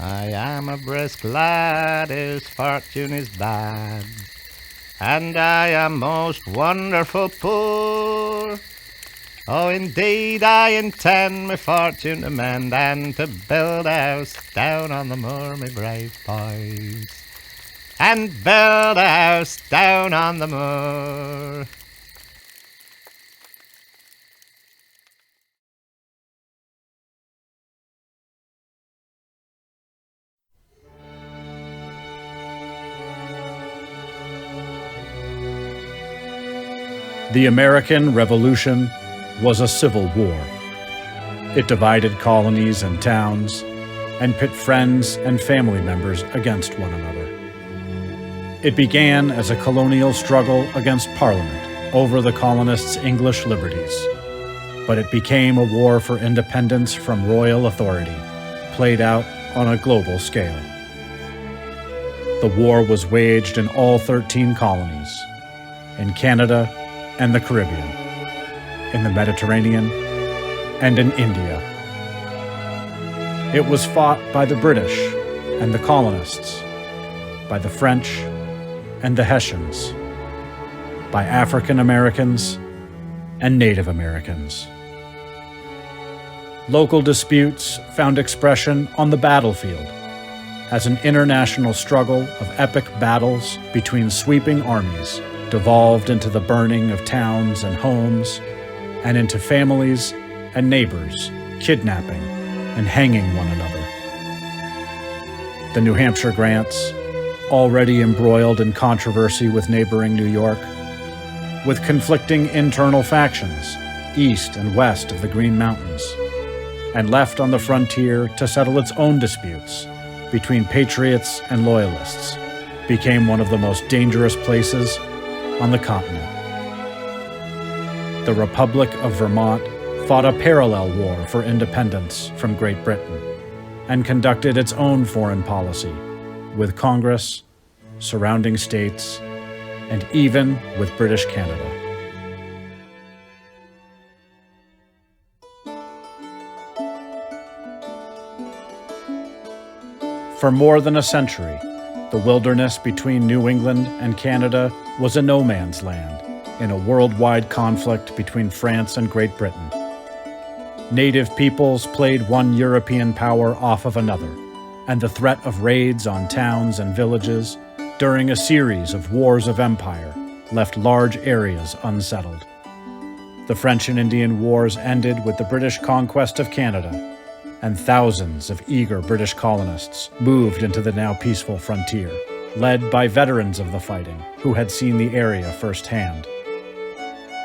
I am a brisk lad whose fortune is bad, and I am most wonderful poor. Oh, indeed, I intend my fortune to mend, and to build a house down on the moor, my brave boys, and build a house down on the moor. The American Revolution was a civil war. It divided colonies and towns and pit friends and family members against one another. It began as a colonial struggle against Parliament over the colonists' English liberties, but it became a war for independence from royal authority, played out on a global scale. The war was waged in all 13 colonies, in Canada and the Caribbean, in the Mediterranean, and in India. It was fought by the British and the colonists, by the French and the Hessians, by African Americans and Native Americans. Local disputes found expression on the battlefield as an international struggle of epic battles between sweeping armies devolved into the burning of towns and homes, and into families and neighbors kidnapping and hanging one another. The New Hampshire grants, already embroiled in controversy with neighboring New York, with conflicting internal factions east and west of the Green Mountains, and left on the frontier to settle its own disputes between patriots and loyalists, became one of the most dangerous places on the continent. The Republic of Vermont fought a parallel war for independence from Great Britain and conducted its own foreign policy with Congress, surrounding states, and even with British Canada. For more than a century, the wilderness between New England and Canada was a no man's land in a worldwide conflict between France and Great Britain. Native peoples played one European power off of another, and the threat of raids on towns and villages during a series of wars of empire left large areas unsettled. The French and Indian Wars ended with the British conquest of Canada, and thousands of eager British colonists moved into the now peaceful frontier, led by veterans of the fighting who had seen the area firsthand.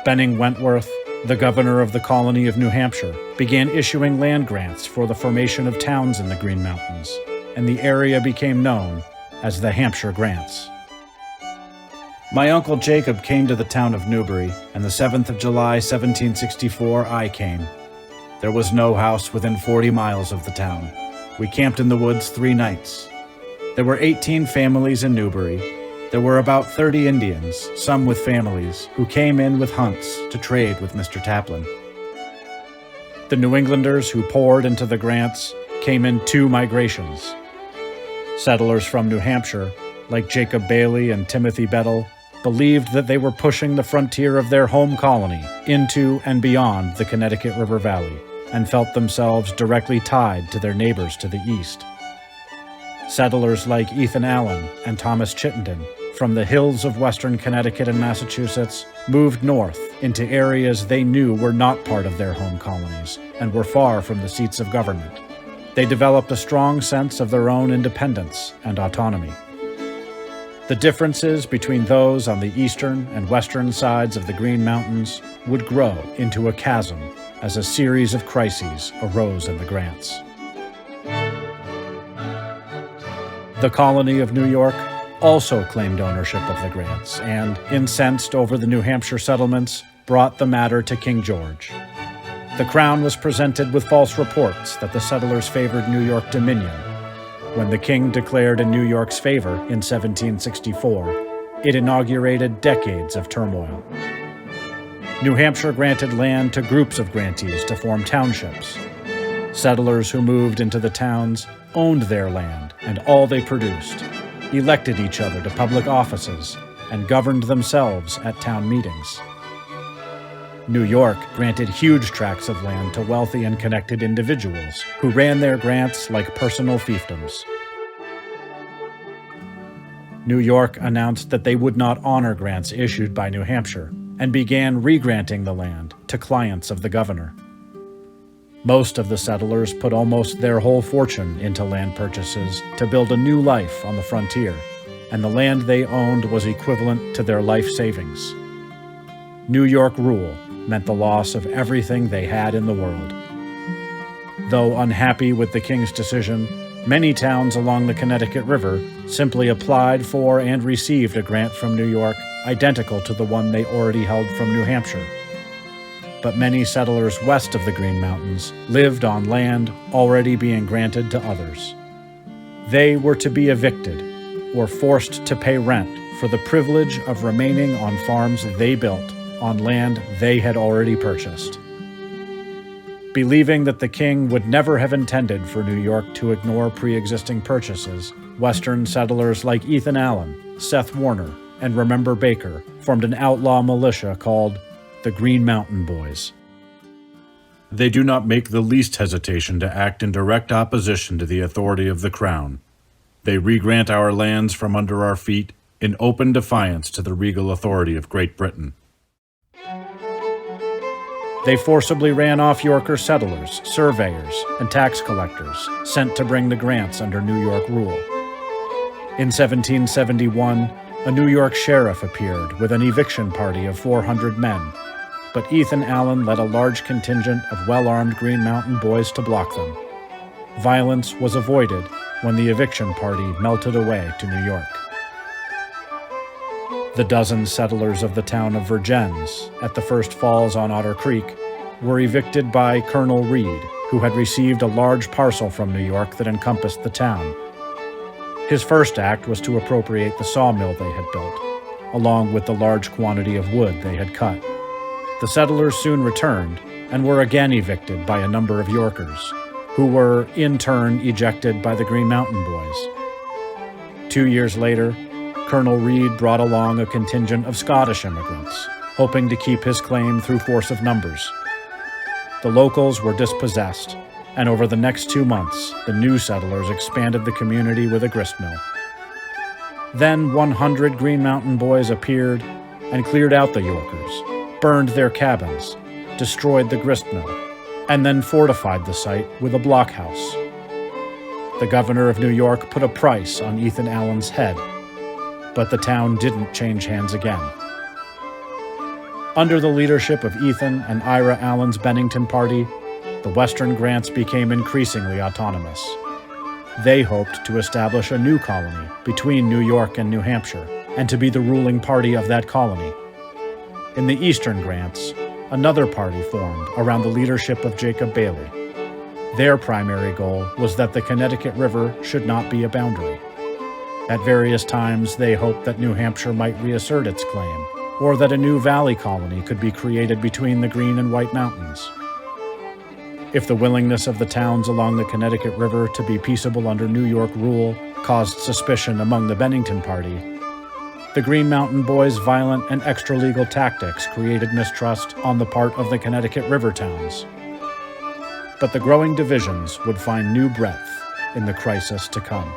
Benning Wentworth, the governor of the colony of New Hampshire, began issuing land grants for the formation of towns in the Green Mountains, and the area became known as the Hampshire Grants. My uncle Jacob came to the town of Newbury, and the 7th of July, 1764, I came. There was no house within 40 miles of the town. We camped in the woods 3 nights. There were 18 families in Newbury. There were about 30 Indians, some with families, who came in with hunts to trade with Mr. Taplin. The New Englanders who poured into the grants came in 2 migrations. Settlers from New Hampshire, like Jacob Bailey and Timothy Bedell, believed that they were pushing the frontier of their home colony into and beyond the Connecticut River Valley, and felt themselves directly tied to their neighbors to the east. Settlers like Ethan Allen and Thomas Chittenden from the hills of western Connecticut and Massachusetts moved north into areas they knew were not part of their home colonies and were far from the seats of government. They developed a strong sense of their own independence and autonomy. The differences between those on the eastern and western sides of the Green Mountains would grow into a chasm as a series of crises arose in the grants. The colony of New York also claimed ownership of the grants and, incensed over the New Hampshire settlements, brought the matter to King George. The Crown was presented with false reports that the settlers favored New York Dominion. When the King declared in New York's favor in 1764, it inaugurated decades of turmoil. New Hampshire granted land to groups of grantees to form townships. Settlers who moved into the towns owned their land and all they produced, elected each other to public offices, and governed themselves at town meetings. New York granted huge tracts of land to wealthy and connected individuals who ran their grants like personal fiefdoms. New York announced that they would not honor grants issued by New Hampshire and began re-granting the land to clients of the governor. Most of the settlers put almost their whole fortune into land purchases to build a new life on the frontier, and the land they owned was equivalent to their life savings. New York rule meant the loss of everything they had in the world. Though unhappy with the king's decision, many towns along the Connecticut River simply applied for and received a grant from New York identical to the one they already held from New Hampshire. But many settlers west of the Green Mountains lived on land already being granted to others. They were to be evicted or forced to pay rent for the privilege of remaining on farms they built on land they had already purchased. Believing that the king would never have intended for New York to ignore pre-existing purchases, Western settlers like Ethan Allen, Seth Warner, and Remember Baker formed an outlaw militia called the Green Mountain Boys. They do not make the least hesitation to act in direct opposition to the authority of the Crown. They re-grant our lands from under our feet in open defiance to the regal authority of Great Britain. They forcibly ran off Yorker settlers, surveyors, and tax collectors sent to bring the grants under New York rule. In 1771, a New York sheriff appeared with an eviction party of 400 men, but Ethan Allen led a large contingent of well-armed Green Mountain Boys to block them. Violence was avoided when the eviction party melted away to New York. The dozen settlers of the town of Vergennes, at the First Falls on Otter Creek, were evicted by Colonel Reed, who had received a large parcel from New York that encompassed the town. His first act was to appropriate the sawmill they had built, along with the large quantity of wood they had cut. The settlers soon returned and were again evicted by a number of Yorkers, who were in turn ejected by the Green Mountain Boys. 2 years later, Colonel Reed brought along a contingent of Scottish immigrants, hoping to keep his claim through force of numbers. The locals were dispossessed, and over the next 2 months, the new settlers expanded the community with a gristmill. Then 100 Green Mountain Boys appeared and cleared out the Yorkers, burned their cabins, destroyed the gristmill, and then fortified the site with a blockhouse. The governor of New York put a price on Ethan Allen's head, but the town didn't change hands again. Under the leadership of Ethan and Ira Allen's Bennington Party, the Western grants became increasingly autonomous. They hoped to establish a new colony between New York and New Hampshire, and to be the ruling party of that colony. In the Eastern grants, another party formed around the leadership of Jacob Bailey. Their primary goal was that the Connecticut River should not be a boundary. At various times, they hoped that New Hampshire might reassert its claim, or that a new valley colony could be created between the Green and White Mountains. If the willingness of the towns along the Connecticut River to be peaceable under New York rule caused suspicion among the Bennington Party, the Green Mountain Boys' violent and extra-legal tactics created mistrust on the part of the Connecticut River towns. But the growing divisions would find new breadth in the crisis to come.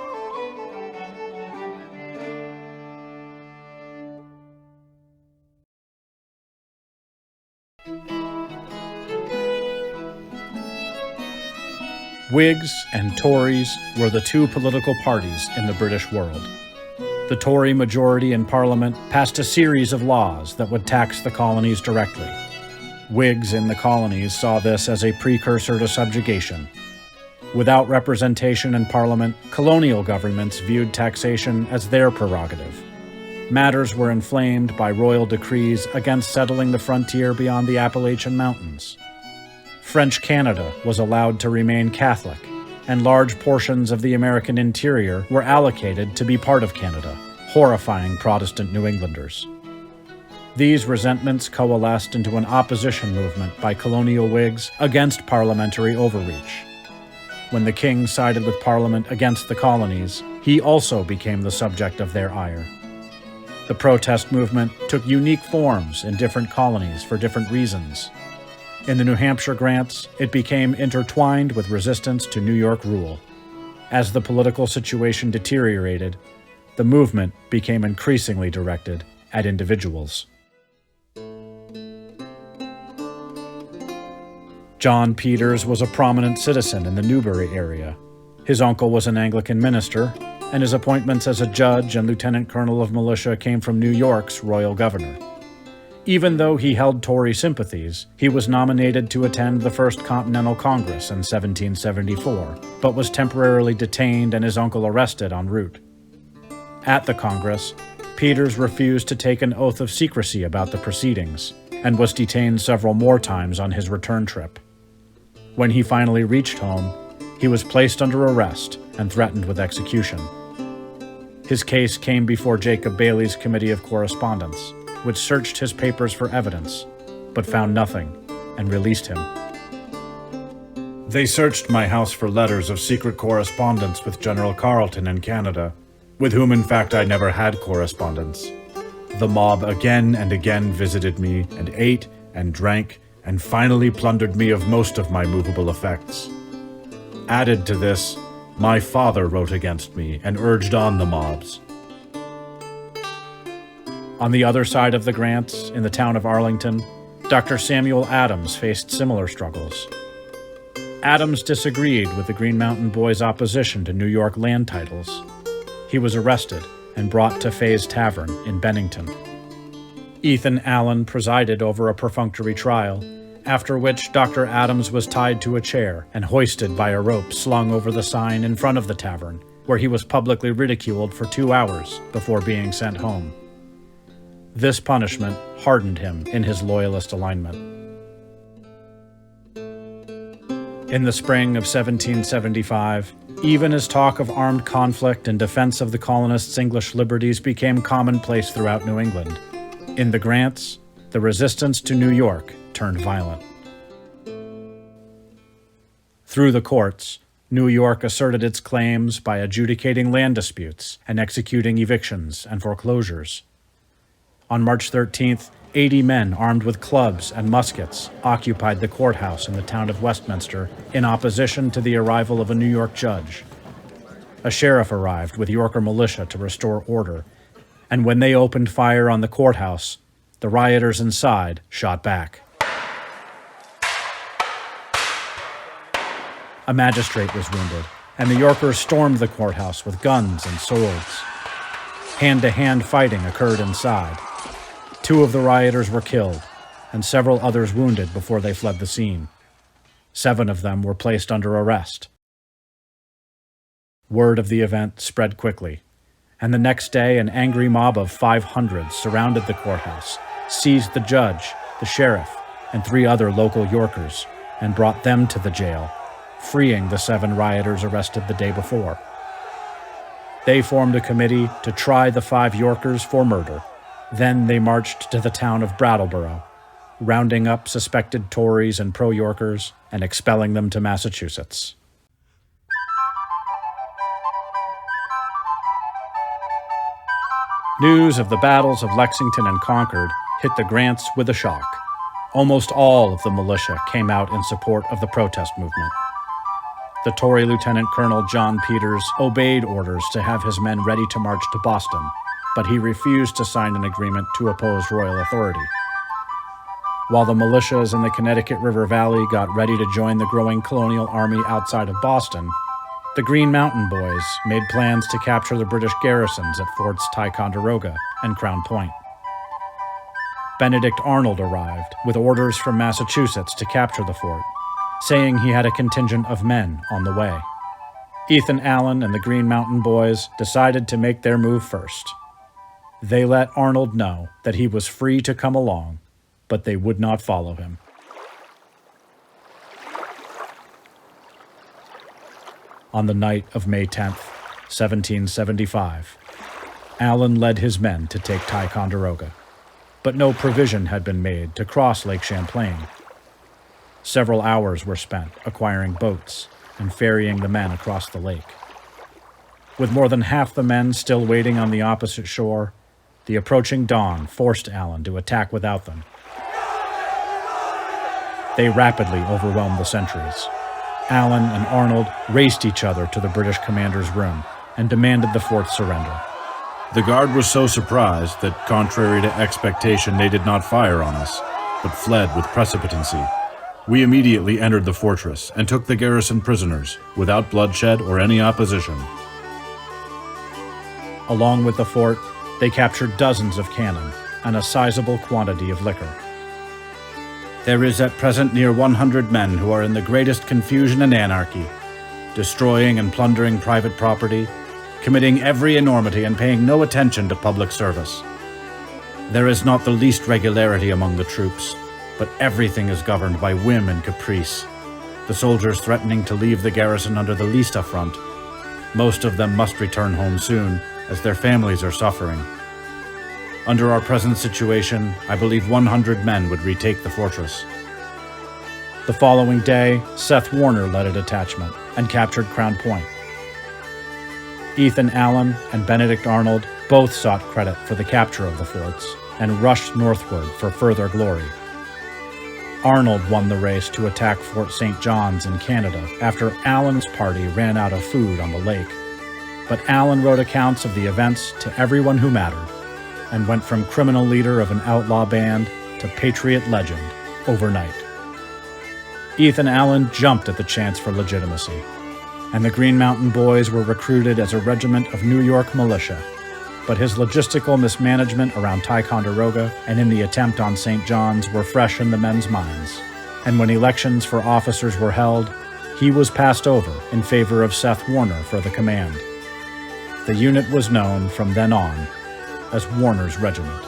Whigs and Tories were the two political parties in the British world. The Tory majority in Parliament passed a series of laws that would tax the colonies directly. Whigs in the colonies saw this as a precursor to subjugation. Without representation in Parliament, colonial governments viewed taxation as their prerogative. Matters were inflamed by royal decrees against settling the frontier beyond the Appalachian Mountains. French Canada was allowed to remain Catholic, and large portions of the American interior were allocated to be part of Canada, horrifying Protestant New Englanders. These resentments coalesced into an opposition movement by colonial Whigs against parliamentary overreach. when the king sided with Parliament against the colonies, he also became the subject of their ire. The protest movement took unique forms in different colonies for different reasons. In the New Hampshire grants, it became intertwined with resistance to New York rule. As the political situation deteriorated, the movement became increasingly directed at individuals. John Peters was a prominent citizen in the Newbury area. His uncle was an Anglican minister, and his appointments as a judge and lieutenant colonel of militia came from New York's royal governor. Even though he held Tory sympathies, he was nominated to attend the First Continental Congress in 1774, but was temporarily detained and his uncle arrested en route. At the Congress, Peters refused to take an oath of secrecy about the proceedings, and was detained several more times on his return trip. When he finally reached home, he was placed under arrest and threatened with execution. His case came before Jacob Bailey's Committee of Correspondence, which searched his papers for evidence, but found nothing, and released him. They searched my house for letters of secret correspondence with General Carleton in Canada, with whom in fact I never had correspondence. The mob again and again visited me and ate and drank and finally plundered me of most of my movable effects. Added to this, my father wrote against me and urged on the mobs. On the other side of the grants, in the town of Arlington, Dr. Samuel Adams faced similar struggles. Adams disagreed with the Green Mountain Boys' opposition to New York land titles. He was arrested and brought to Fay's Tavern in Bennington. Ethan Allen presided over a perfunctory trial, after which Dr. Adams was tied to a chair and hoisted by a rope slung over the sign in front of the tavern, where he was publicly ridiculed for 2 hours before being sent home. This punishment hardened him in his Loyalist alignment. In the spring of 1775, even as talk of armed conflict in defense of the colonists' English liberties became commonplace throughout New England, in the grants, the resistance to New York turned violent. Through the courts, New York asserted its claims by adjudicating land disputes and executing evictions and foreclosures. On March 13th, 80 men armed with clubs and muskets occupied the courthouse in the town of Westminster in opposition to the arrival of a New York judge. A sheriff arrived with Yorker militia to restore order, and when they opened fire on the courthouse, the rioters inside shot back. A magistrate was wounded, and the Yorkers stormed the courthouse with guns and swords. Hand-to-hand fighting occurred inside. 2 of the rioters were killed, and several others wounded before they fled the scene. 7 of them were placed under arrest. Word of the event spread quickly, and the next day an angry mob of 500 surrounded the courthouse, seized the judge, the sheriff, and 3 other local Yorkers, and brought them to the jail, freeing the 7 rioters arrested the day before. They formed a committee to try the 5 Yorkers for murder. Then they marched to the town of Brattleboro, rounding up suspected Tories and pro-Yorkers and expelling them to Massachusetts. News of the battles of Lexington and Concord hit the grants with a shock. Almost all of the militia came out in support of the protest movement. The Tory Lieutenant Colonel John Peters obeyed orders to have his men ready to march to Boston, but he refused to sign an agreement to oppose royal authority. While the militias in the Connecticut River Valley got ready to join the growing colonial army outside of Boston, the Green Mountain Boys made plans to capture the British garrisons at Forts Ticonderoga and Crown Point. Benedict Arnold arrived with orders from Massachusetts to capture the fort, saying he had a contingent of men on the way. Ethan Allen and the Green Mountain Boys decided to make their move first. They let Arnold know that he was free to come along, but they would not follow him. On the night of May 10th, 1775, Allen led his men to take Ticonderoga, but no provision had been made to cross Lake Champlain. Several hours were spent acquiring boats, and ferrying the men across the lake. With more than half the men still waiting on the opposite shore, the approaching dawn forced Allen to attack without them. They rapidly overwhelmed the sentries. Allen and Arnold raced each other to the British commander's room and demanded the fort's surrender. The guard was so surprised that, contrary to expectation, they did not fire on us, but fled with precipitancy. We immediately entered the fortress and took the garrison prisoners, without bloodshed or any opposition. Along with the fort, they captured dozens of cannon and a sizable quantity of liquor. There is at present near 100 men who are in the greatest confusion and anarchy, destroying and plundering private property, committing every enormity and paying no attention to public service. There is not the least regularity among the troops, but everything is governed by whim and caprice, the soldiers threatening to leave the garrison under the least affront. Most of them must return home soon, as their families are suffering. Under our present situation, I believe 100 men would retake the fortress. The following day, Seth Warner led a detachment and captured Crown Point. Ethan Allen and Benedict Arnold both sought credit for the capture of the forts and rushed northward for further glory. Arnold won the race to attack Fort St. John's in Canada after Allen's party ran out of food on the lake. But Allen wrote accounts of the events to everyone who mattered, and went from criminal leader of an outlaw band to patriot legend overnight. Ethan Allen jumped at the chance for legitimacy, and the Green Mountain Boys were recruited as a regiment of New York militia. But his logistical mismanagement around Ticonderoga and in the attempt on St. John's were fresh in the men's minds, and when elections for officers were held, he was passed over in favor of Seth Warner for the command. The unit was known from then on as Warner's Regiment.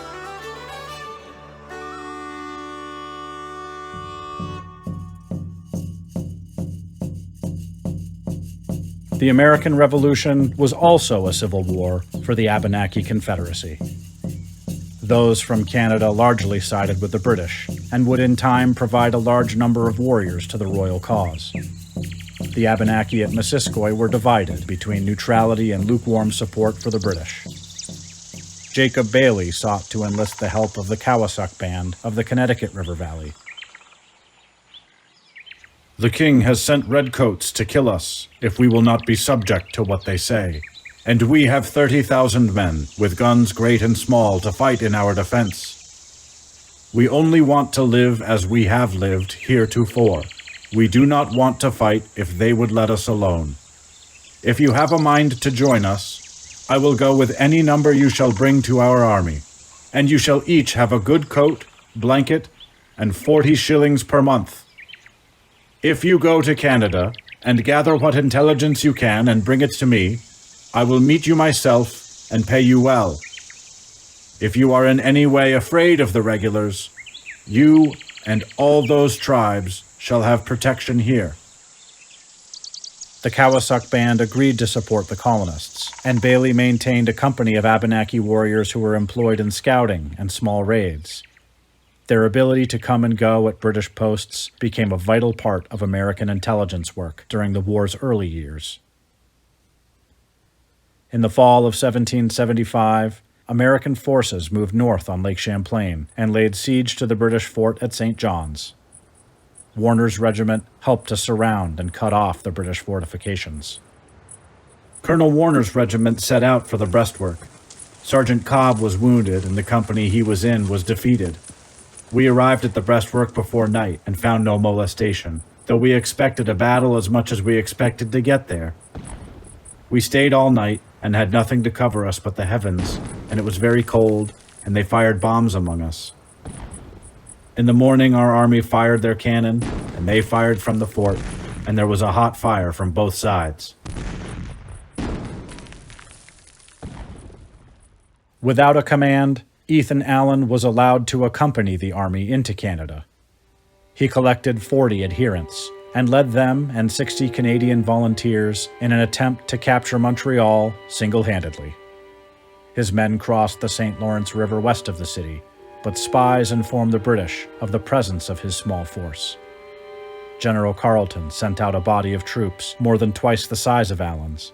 The American Revolution was also a civil war for the Abenaki Confederacy. Those from Canada largely sided with the British and would in time provide a large number of warriors to the royal cause. The Abenaki at Missisquoi were divided between neutrality and lukewarm support for the British. Jacob Bailey sought to enlist the help of the Kawasuk Band of the Connecticut River Valley. The king has sent redcoats to kill us if we will not be subject to what they say. And we have 30,000 men, with guns great and small, to fight in our defense. We only want to live as we have lived heretofore. We do not want to fight if they would let us alone. If you have a mind to join us, I will go with any number you shall bring to our army, and you shall each have a good coat, blanket, and 40 shillings per month. If you go to Canada and gather what intelligence you can and bring it to me, I will meet you myself and pay you well. If you are in any way afraid of the regulars, you and all those tribes shall have protection here. The Kawasuk Band agreed to support the colonists, and Bailey maintained a company of Abenaki warriors who were employed in scouting and small raids. Their ability to come and go at British posts became a vital part of American intelligence work during the war's early years. In the fall of 1775, American forces moved north on Lake Champlain and laid siege to the British fort at St. John's. Warner's regiment helped to surround and cut off the British fortifications. Colonel Warner's regiment set out for the breastwork. Sergeant Cobb was wounded and the company he was in was defeated. We arrived at the breastwork before night and found no molestation, though we expected a battle as much as we expected to get there. We stayed all night and had nothing to cover us but the heavens, and it was very cold, and they fired bombs among us. In the morning, our army fired their cannon, and they fired from the fort, and there was a hot fire from both sides. Without a command, Ethan Allen was allowed to accompany the army into Canada. He collected 40 adherents and led them and 60 Canadian volunteers in an attempt to capture Montreal single-handedly. His men crossed the St. Lawrence River west of the city, but spies informed the British of the presence of his small force. General Carleton sent out a body of troops more than twice the size of Allen's.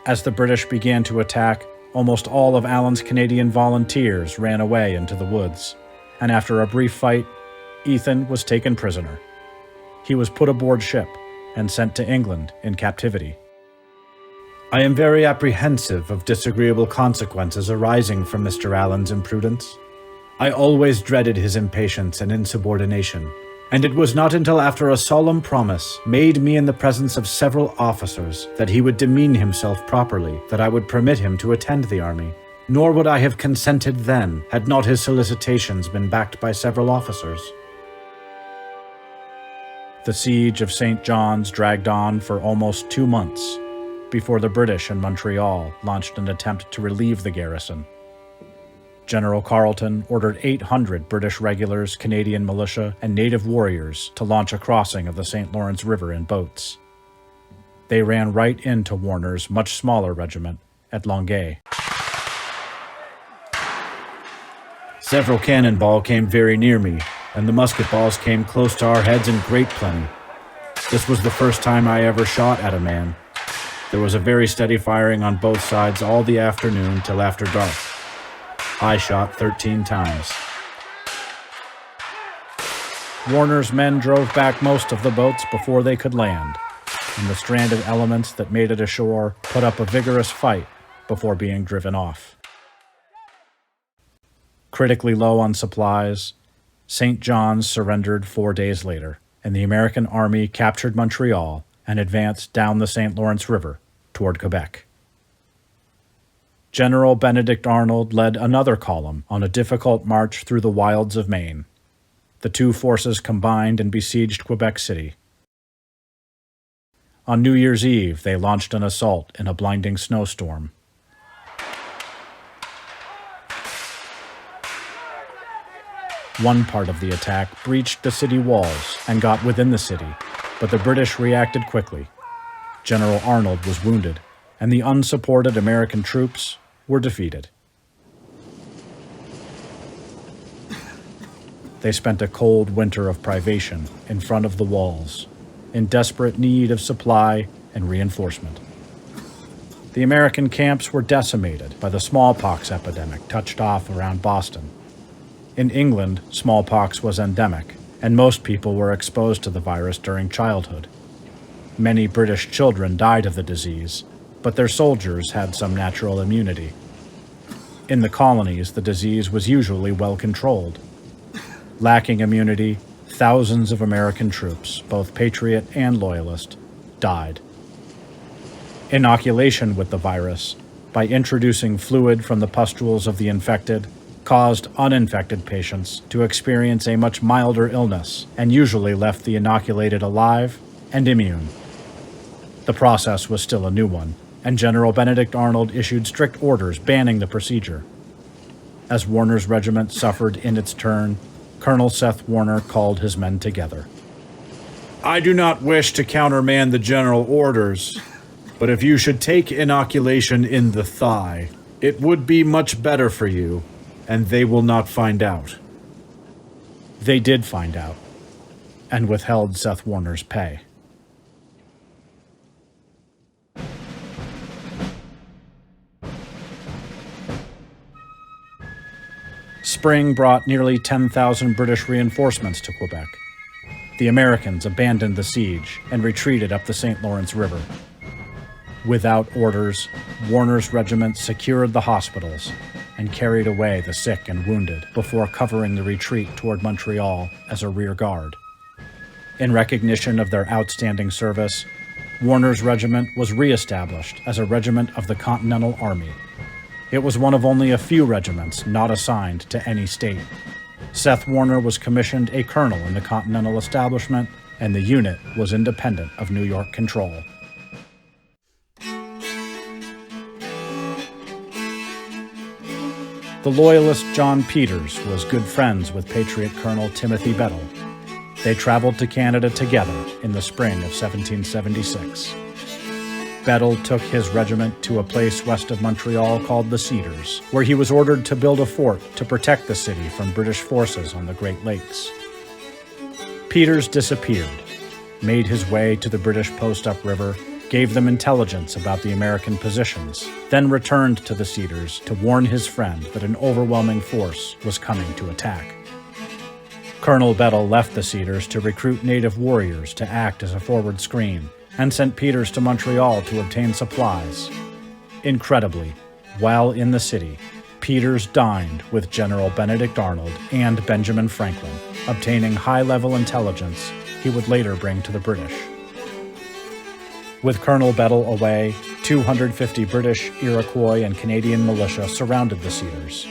As the British began to attack, almost all of Allen's Canadian volunteers ran away into the woods, and after a brief fight, Ethan was taken prisoner. He was put aboard ship and sent to England in captivity. I am very apprehensive of disagreeable consequences arising from Mr. Allen's imprudence. I always dreaded his impatience and insubordination, and it was not until after a solemn promise made me in the presence of several officers that he would demean himself properly that I would permit him to attend the army, nor would I have consented then had not his solicitations been backed by several officers. The siege of St. John's dragged on for almost 2 months before the British in Montreal launched an attempt to relieve the garrison. General Carleton ordered 800 British regulars, Canadian militia, and native warriors to launch a crossing of the St. Lawrence River in boats. They ran right into Warner's much smaller regiment at Longueuil. Several cannonball came very near me, and the musket balls came close to our heads in great plenty. This was the first time I ever shot at a man. There was a very steady firing on both sides all the afternoon till after dark. I shot 13 times. Warner's men drove back most of the boats before they could land, and the stranded elements that made it ashore put up a vigorous fight before being driven off. Critically low on supplies, St. John's surrendered 4 days later, and the American army captured Montreal and advanced down the St. Lawrence River toward Quebec. General Benedict Arnold led another column on a difficult march through the wilds of Maine. The two forces combined and besieged Quebec City. On New Year's Eve, they launched an assault in a blinding snowstorm. One part of the attack breached the city walls and got within the city, but the British reacted quickly. General Arnold was wounded, and the unsupported American troops were defeated. They spent a cold winter of privation in front of the walls, in desperate need of supply and reinforcement. The American camps were decimated by the smallpox epidemic touched off around Boston. In England, smallpox was endemic, and most people were exposed to the virus during childhood. Many British children died of the disease, but their soldiers had some natural immunity. In the colonies, the disease was usually well controlled. Lacking immunity, thousands of American troops, both Patriot and Loyalist, died. Inoculation with the virus, by introducing fluid from the pustules of the infected, caused uninfected patients to experience a much milder illness and usually left the inoculated alive and immune. The process was still a new one, and General Benedict Arnold issued strict orders banning the procedure. As Warner's regiment suffered in its turn, Colonel Seth Warner called his men together. "I do not wish to countermand the general orders, but if you should take inoculation in the thigh, it would be much better for you, and they will not find out." They did find out, and withheld Seth Warner's pay. Spring brought nearly 10,000 British reinforcements to Quebec. The Americans abandoned the siege and retreated up the St. Lawrence River. Without orders, Warner's regiment secured the hospitals and carried away the sick and wounded before covering the retreat toward Montreal as a rear guard. In recognition of their outstanding service, Warner's regiment was re-established as a regiment of the Continental Army. It was one of only a few regiments not assigned to any state. Seth Warner was commissioned a colonel in the Continental establishment, and the unit was independent of New York control. The Loyalist John Peters was good friends with Patriot Colonel Timothy Bedell. They traveled to Canada together in the spring of 1776. Bedell took his regiment to a place west of Montreal called the Cedars, where he was ordered to build a fort to protect the city from British forces on the Great Lakes. Peters disappeared, made his way to the British post upriver, gave them intelligence about the American positions, then returned to the Cedars to warn his friend that an overwhelming force was coming to attack. Colonel Bettel left the Cedars to recruit native warriors to act as a forward screen, and sent Peters to Montreal to obtain supplies. Incredibly, while in the city, Peters dined with General Benedict Arnold and Benjamin Franklin, obtaining high-level intelligence he would later bring to the British. With Colonel Bettel away, 250 British, Iroquois, and Canadian militia surrounded the Cedars.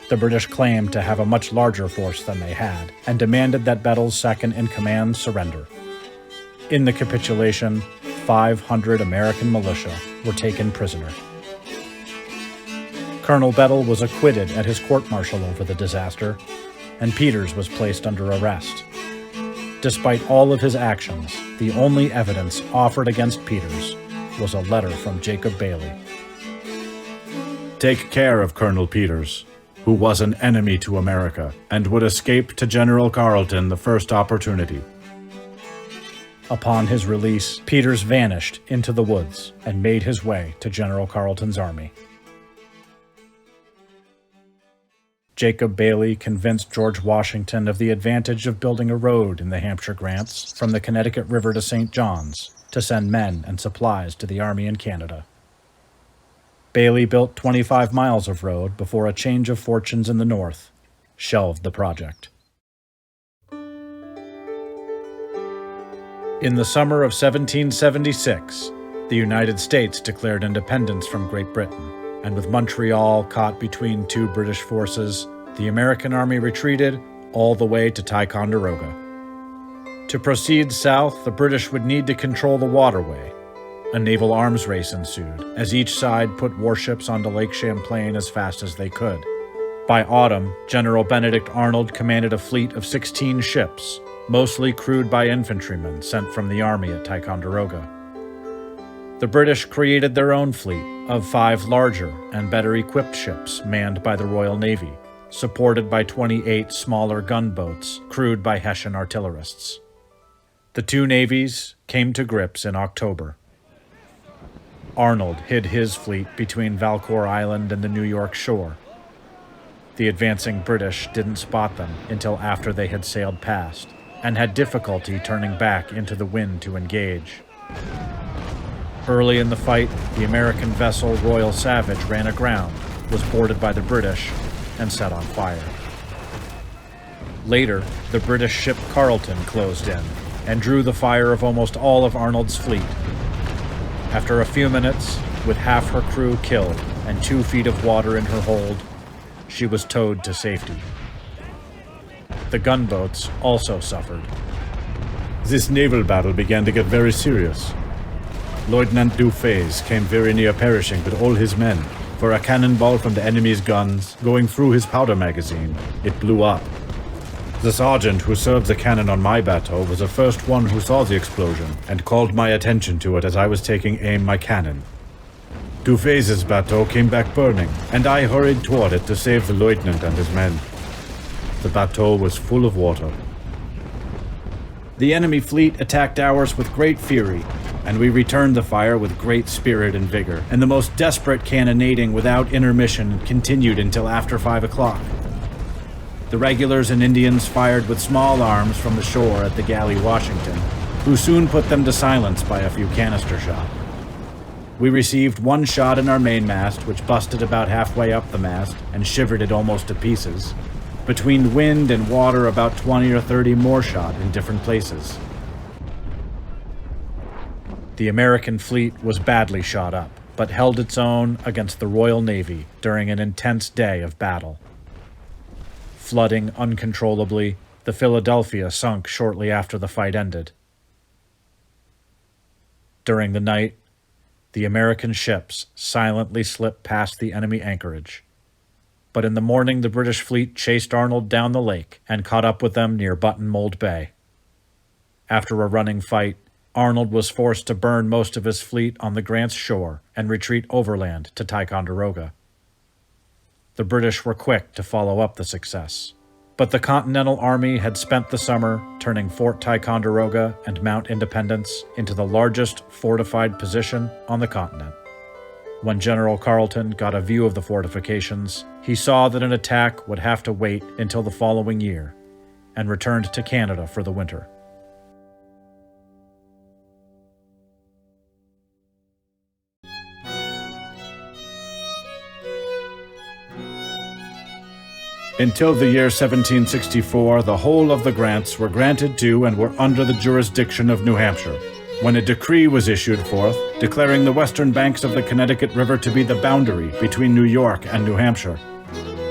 The British claimed to have a much larger force than they had, and demanded that Bettel's second-in-command surrender. In the capitulation, 500 American militia were taken prisoner. Colonel Bettel was acquitted at his court-martial over the disaster, and Peters was placed under arrest. Despite all of his actions, the only evidence offered against Peters was a letter from Jacob Bailey. Take care of Colonel Peters, who was an enemy to America and would escape to General Carleton the first opportunity. Upon his release, Peters vanished into the woods and made his way to General Carleton's army. Jacob Bailey convinced George Washington of the advantage of building a road in the Hampshire grants from the Connecticut River to St. John's to send men and supplies to the army in Canada. Bailey built 25 miles of road before a change of fortunes in the north shelved the project. In the summer of 1776, the United States declared independence from Great Britain, and with Montreal caught between two British forces, the American army retreated all the way to Ticonderoga. To proceed south, the British would need to control the waterway. A naval arms race ensued, as each side put warships onto Lake Champlain as fast as they could. By autumn, General Benedict Arnold commanded a fleet of 16 ships, mostly crewed by infantrymen sent from the army at Ticonderoga. The British created their own fleet of 5 larger and better equipped ships manned by the Royal Navy, supported by 28 smaller gunboats crewed by Hessian artillerists. The two navies came to grips in October. Arnold hid his fleet between Valcour Island and the New York shore. The advancing British didn't spot them until after they had sailed past, and had difficulty turning back into the wind to engage. Early in the fight, the American vessel Royal Savage ran aground, was boarded by the British, and set on fire. Later, the British ship Carleton closed in, and drew the fire of almost all of Arnold's fleet. After a few minutes, with half her crew killed and 2 feet of water in her hold, she was towed to safety. The gunboats also suffered. This naval battle began to get very serious. Lieutenant Dufay's came very near perishing with all his men, for a cannonball from the enemy's guns, going through his powder magazine, it blew up. The sergeant who served the cannon on my bateau was the first one who saw the explosion and called my attention to it as I was taking aim my cannon. Dufay's bateau came back burning, and I hurried toward it to save the lieutenant and his men. The bateau was full of water. The enemy fleet attacked ours with great fury, and we returned the fire with great spirit and vigor, and the most desperate cannonading without intermission continued until after 5 o'clock. The regulars and Indians fired with small arms from the shore at the galley Washington, who soon put them to silence by a few canister shot. We received 1 shot in our mainmast, which busted about halfway up the mast and shivered it almost to pieces. Between wind and water, about 20 or 30 more shot in different places. The American fleet was badly shot up, but held its own against the Royal Navy during an intense day of battle. Flooding uncontrollably, the Philadelphia sunk shortly after the fight ended. During the night, the American ships silently slipped past the enemy anchorage. But in the morning, the British fleet chased Arnold down the lake and caught up with them near Buttonmold Bay. After a running fight, Arnold was forced to burn most of his fleet on the Grant's shore and retreat overland to Ticonderoga. The British were quick to follow up the success. But the Continental Army had spent the summer turning Fort Ticonderoga and Mount Independence into the largest fortified position on the continent. When General Carleton got a view of the fortifications, he saw that an attack would have to wait until the following year, and returned to Canada for the winter. Until the year 1764, the whole of the grants were granted to and were under the jurisdiction of New Hampshire, when a decree was issued forth declaring the western banks of the Connecticut River to be the boundary between New York and New Hampshire,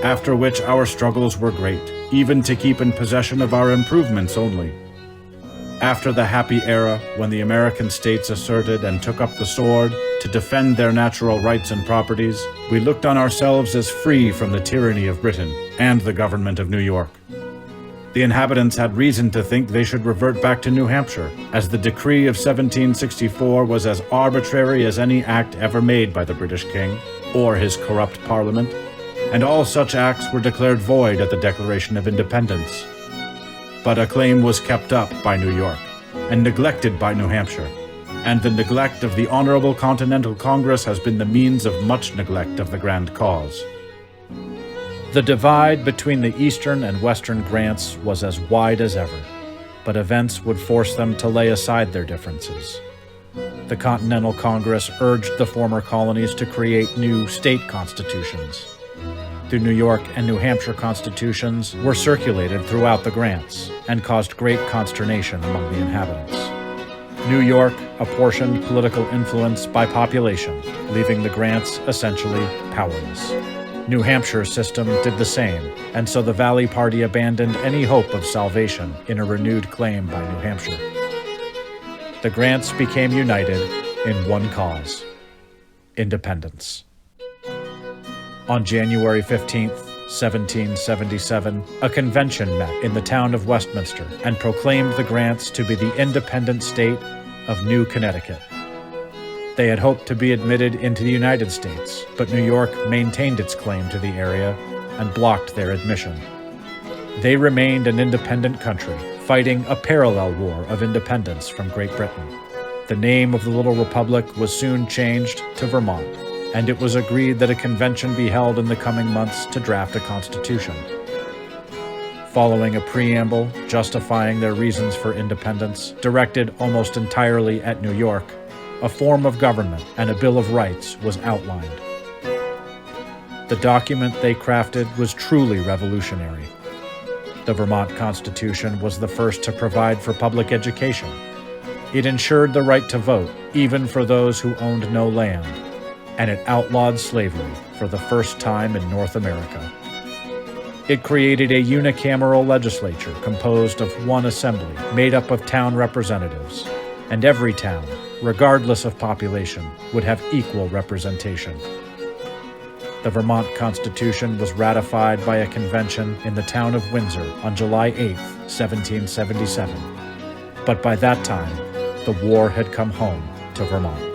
after which our struggles were great, even to keep in possession of our improvements only. After the happy era when the American states asserted and took up the sword to defend their natural rights and properties, we looked on ourselves as free from the tyranny of Britain and the government of New York. The inhabitants had reason to think they should revert back to New Hampshire, as the decree of 1764 was as arbitrary as any act ever made by the British King or his corrupt Parliament, and all such acts were declared void at the Declaration of Independence. But a claim was kept up by New York and neglected by New Hampshire, and the neglect of the Honorable Continental Congress has been the means of much neglect of the grand cause. The divide between the eastern and western grants was as wide as ever, but events would force them to lay aside their differences. The Continental Congress urged the former colonies to create new state constitutions. The New York and New Hampshire constitutions were circulated throughout the grants and caused great consternation among the inhabitants. New York apportioned political influence by population, leaving the grants essentially powerless. New Hampshire's system did the same, and so the Valley Party abandoned any hope of salvation in a renewed claim by New Hampshire. The grants became united in one cause: independence. On January 15, 1777, a convention met in the town of Westminster and proclaimed the grants to be the independent state of New Connecticut. They had hoped to be admitted into the United States, but New York maintained its claim to the area and blocked their admission. They remained an independent country, fighting a parallel war of independence from Great Britain. The name of the little republic was soon changed to Vermont, and it was agreed that a convention be held in the coming months to draft a constitution. Following a preamble justifying their reasons for independence, directed almost entirely at New York, a form of government and a Bill of Rights was outlined. The document they crafted was truly revolutionary. The Vermont Constitution was the first to provide for public education. It ensured the right to vote, even for those who owned no land, and it outlawed slavery for the first time in North America. It created a unicameral legislature composed of one assembly made up of town representatives, and every town, regardless of population, would have equal representation. The Vermont Constitution was ratified by a convention in the town of Windsor on July 8, 1777. But by that time, the war had come home to Vermont.